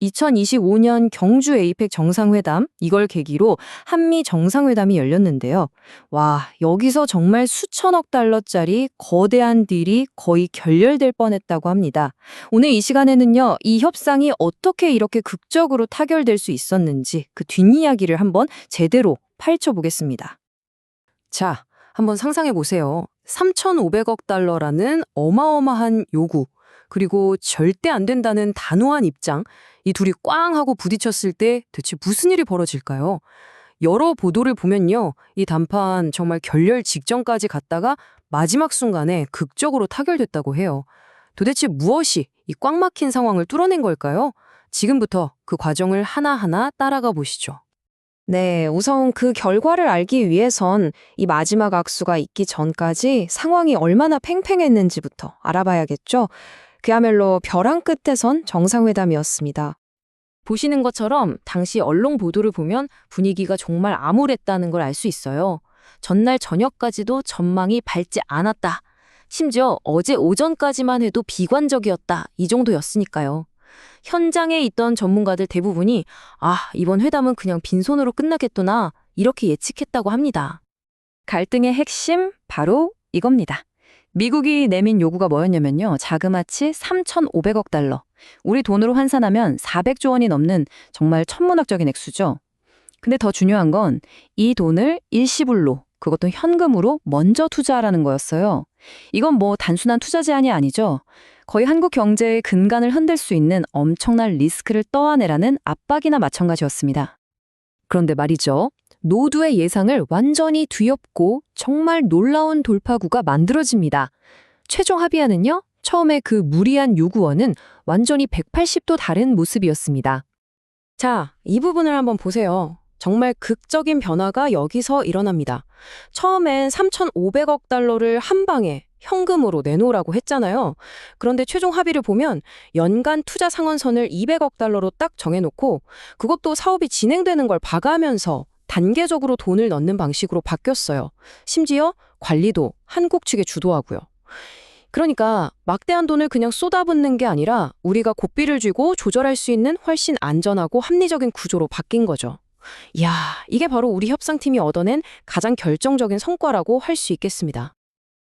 2025년 경주 에이펙 정상회담, 이걸 계기로 한미 정상회담이 열렸는데요. 와, 여기서 정말 수천억 달러짜리 거대한 딜이 거의 결렬될 뻔했다고 합니다. 오늘 이 시간에는요, 이 협상이 어떻게 이렇게 극적으로 타결될 수 있었는지 그 뒷이야기를 한번 제대로 파헤쳐 보겠습니다. 자, 한번 상상해 보세요. 3,500억 달러라는 어마어마한 요구, 그리고 절대 안 된다는 단호한 입장, 이 둘이 꽝 하고 부딪혔을 때 대체 무슨 일이 벌어질까요? 여러 보도를 보면요, 이談判 정말 결렬 직전까지 갔다가 마지막 순간에 극적으로 타결됐다고 해요. 도대체 무엇이 이 꽉 막힌 상황을 뚫어낸 걸까요? 지금부터 그 과정을 하나하나 따라가 보시죠. 네, 우선 그 결과를 알기 위해선 이 마지막 악수가 있기 전까지 상황이 얼마나 팽팽했는지부터 알아봐야겠죠. 그야말로 벼랑 끝에선 정상회담이었습니다. 보시는 것처럼 당시 언론 보도를 보면 분위기가 정말 암울했다는 걸 알 수 있어요. 전날 저녁까지도 전망이 밝지 않았다. 심지어 어제 오전까지만 해도 비관적이었다. 이 정도였으니까요. 현장에 있던 전문가들 대부분이 이번 회담은 그냥 빈손으로 끝나겠구나. 이렇게 예측했다고 합니다. 갈등의 핵심 바로 이겁니다. 미국이 내민 요구가 뭐였냐면요. 자그마치 3,500억 달러. 우리 돈으로 환산하면 400조 원이 넘는 정말 천문학적인 액수죠. 근데 더 중요한 건 이 돈을 일시불로, 그것도 현금으로 먼저 투자하라는 거였어요. 이건 뭐 단순한 투자 제한이 아니죠. 거의 한국 경제의 근간을 흔들 수 있는 엄청난 리스크를 떠안으라는 압박이나 마찬가지였습니다. 그런데 말이죠. 노두의 예상을 완전히 뒤엎고 정말 놀라운 돌파구가 만들어집니다. 최종 합의안은요, 처음에 그 무리한 요구원은 완전히 180도 다른 모습이었습니다. 자, 이 부분을 한번 보세요. 정말 극적인 변화가 여기서 일어납니다. 처음엔 3,500억 달러를 한 방에 현금으로 내놓으라고 했잖아요. 그런데 최종 합의를 보면 연간 투자 상한선을 200억 달러로 딱 정해놓고 그것도 사업이 진행되는 걸 봐가면서 단계적으로 돈을 넣는 방식으로 바뀌었어요. 심지어 관리도 한국 측에 주도하고요. 그러니까 막대한 돈을 그냥 쏟아붓는 게 아니라 우리가 고삐를 쥐고 조절할 수 있는 훨씬 안전하고 합리적인 구조로 바뀐 거죠. 이야, 이게 바로 우리 협상팀이 얻어낸 가장 결정적인 성과라고 할 수 있겠습니다.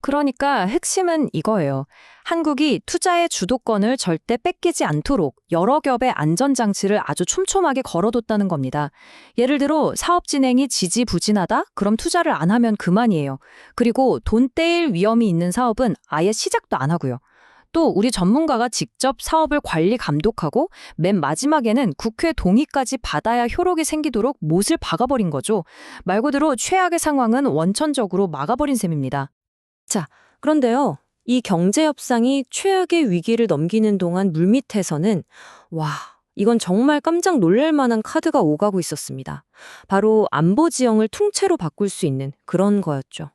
그러니까 핵심은 이거예요. 한국이 투자의 주도권을 절대 뺏기지 않도록 여러 겹의 안전장치를 아주 촘촘하게 걸어뒀다는 겁니다. 예를 들어 사업 진행이 지지부진하다? 그럼 투자를 안 하면 그만이에요. 그리고 돈 떼일 위험이 있는 사업은 아예 시작도 안 하고요. 또 우리 전문가가 직접 사업을 관리 감독하고 맨 마지막에는 국회 동의까지 받아야 효력이 생기도록 못을 박아버린 거죠. 말 그대로 최악의 상황은 원천적으로 막아버린 셈입니다. 자, 그런데요. 이 경제협상이 최악의 위기를 넘기는 동안 물밑에서는 이건 정말 깜짝 놀랄 만한 카드가 오가고 있었습니다. 바로 안보 지형을 통째로 바꿀 수 있는 그런 거였죠.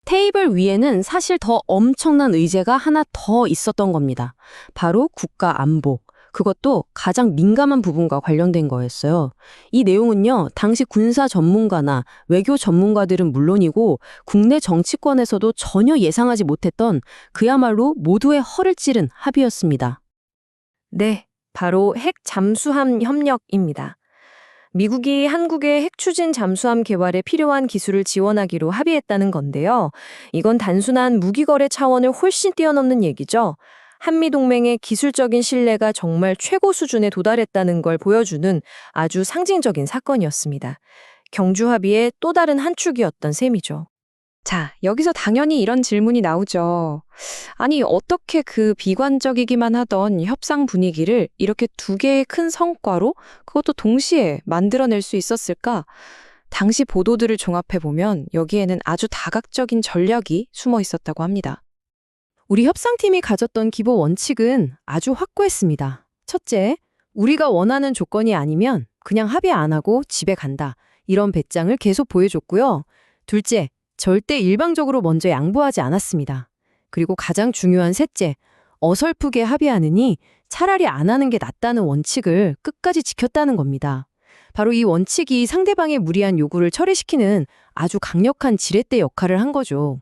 테이블 위에는 사실 더 엄청난 의제가 하나 더 있었던 겁니다. 바로 국가 안보. 그것도 가장 민감한 부분과 관련된 거였어요. 이 내용은요, 당시 군사 전문가나 외교 전문가들은 물론이고 국내 정치권에서도 전혀 예상하지 못했던 그야말로 모두의 허를 찌른 합의였습니다. 네, 바로 핵 잠수함 협력입니다. 미국이 한국의 핵 추진 잠수함 개발에 필요한 기술을 지원하기로 합의했다는 건데요. 이건 단순한 무기거래 차원을 훨씬 뛰어넘는 얘기죠. 한미동맹의 기술적인 신뢰가 정말 최고 수준에 도달했다는 걸 보여주는 아주 상징적인 사건이었습니다. 경주 합의의 또 다른 한 축이었던 셈이죠. 자, 여기서 당연히 이런 질문이 나오죠. 아니, 어떻게 그 비관적이기만 하던 협상 분위기를 이렇게 두 개의 큰 성과로 그것도 동시에 만들어낼 수 있었을까? 당시 보도들을 종합해보면 여기에는 아주 다각적인 전략이 숨어 있었다고 합니다. 우리 협상팀이 가졌던 기본 원칙은 아주 확고했습니다. 첫째, 우리가 원하는 조건이 아니면 그냥 합의 안 하고 집에 간다. 이런 배짱을 계속 보여줬고요. 둘째, 절대 일방적으로 먼저 양보하지 않았습니다. 그리고 가장 중요한 셋째, 어설프게 합의하느니 차라리 안 하는 게 낫다는 원칙을 끝까지 지켰다는 겁니다. 바로 이 원칙이 상대방의 무리한 요구를 처리시키는 아주 강력한 지렛대 역할을 한 거죠.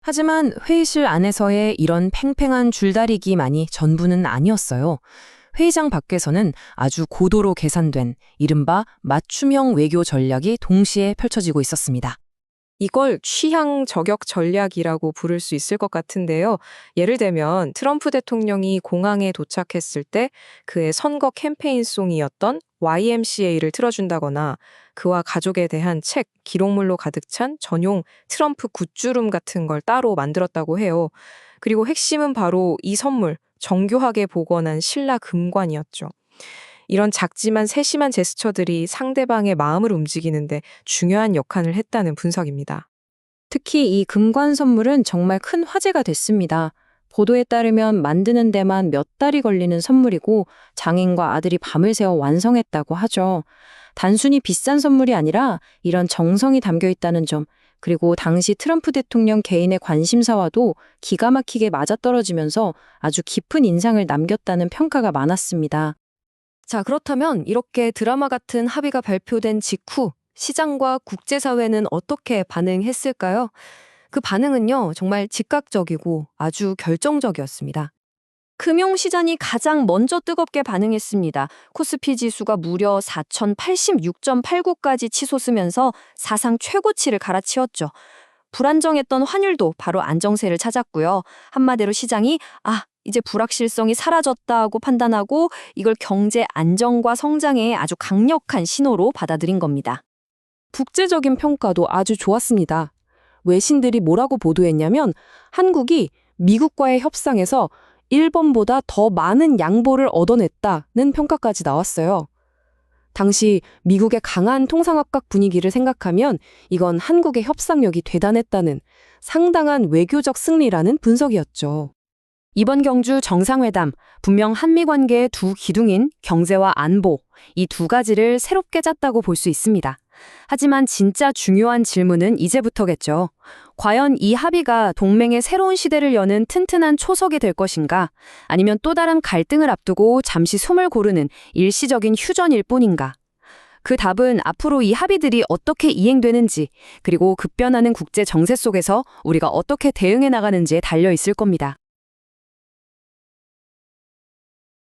하지만 회의실 안에서의 이런 팽팽한 줄다리기만이 전부는 아니었어요. 회의장 밖에서는 아주 고도로 계산된 이른바 맞춤형 외교 전략이 동시에 펼쳐지고 있었습니다. 이걸 취향 저격 전략이라고 부를 수 있을 것 같은데요. 예를 들면 트럼프 대통령이 공항에 도착했을 때 그의 선거 캠페인송이었던 YMCA를 틀어준다거나 그와 가족에 대한 책, 기록물로 가득 찬 전용 트럼프 굿즈룸 같은 걸 따로 만들었다고 해요. 그리고 핵심은 바로 이 선물, 정교하게 복원한 신라 금관이었죠. 이런 작지만 세심한 제스처들이 상대방의 마음을 움직이는데 중요한 역할을 했다는 분석입니다. 특히 이 금관 선물은 정말 큰 화제가 됐습니다. 보도에 따르면 만드는 데만 몇 달이 걸리는 선물이고 장인과 아들이 밤을 새워 완성했다고 하죠. 단순히 비싼 선물이 아니라 이런 정성이 담겨 있다는 점, 그리고 당시 트럼프 대통령 개인의 관심사와도 기가 막히게 맞아떨어지면서 아주 깊은 인상을 남겼다는 평가가 많았습니다. 자, 그렇다면 이렇게 드라마 같은 합의가 발표된 직후 시장과 국제사회는 어떻게 반응했을까요? 그 반응은요, 정말 즉각적이고 아주 결정적이었습니다. 금융시장이 가장 먼저 뜨겁게 반응했습니다. 코스피 지수가 무려 4,086.89까지 치솟으면서 사상 최고치를 갈아치웠죠. 불안정했던 환율도 바로 안정세를 찾았고요. 한마디로 시장이 이제 불확실성이 사라졌다고 판단하고 이걸 경제 안정과 성장의 아주 강력한 신호로 받아들인 겁니다. 국제적인 평가도 아주 좋았습니다. 외신들이 뭐라고 보도했냐면 한국이 미국과의 협상에서 일본보다 더 많은 양보를 얻어냈다는 평가까지 나왔어요. 당시 미국의 강한 통상압각 분위기를 생각하면 이건 한국의 협상력이 대단했다는 상당한 외교적 승리라는 분석이었죠. 이번 경주 정상회담, 분명 한미 관계의 두 기둥인 경제와 안보, 이 두 가지를 새롭게 짰다고 볼 수 있습니다. 하지만 진짜 중요한 질문은 이제부터겠죠. 과연 이 합의가 동맹의 새로운 시대를 여는 튼튼한 초석이 될 것인가? 아니면 또 다른 갈등을 앞두고 잠시 숨을 고르는 일시적인 휴전일 뿐인가? 그 답은 앞으로 이 합의들이 어떻게 이행되는지, 그리고 급변하는 국제 정세 속에서 우리가 어떻게 대응해 나가는지에 달려 있을 겁니다.